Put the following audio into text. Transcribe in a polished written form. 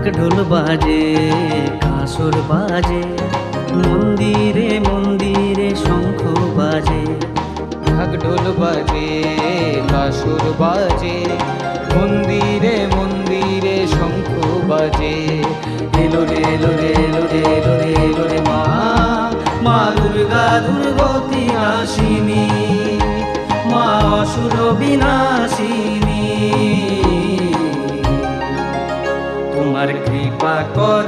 ঢাক ঢোল বাজে, কাঁসর বাজে, মন্দিরে মন্দিরে শঙ্খ বাজে। ঢাক ঢোল বাজে, কাসর বাজে, মন্দিরে মন্দিরে শঙ্খ বাজে। এলো রে এলো রে এলো রে এলো রে এলো রে মা, মা দুর্গা দুর্গতি নাশিনী, মা অসুর বিনাশিনী। তোমার কৃপা কর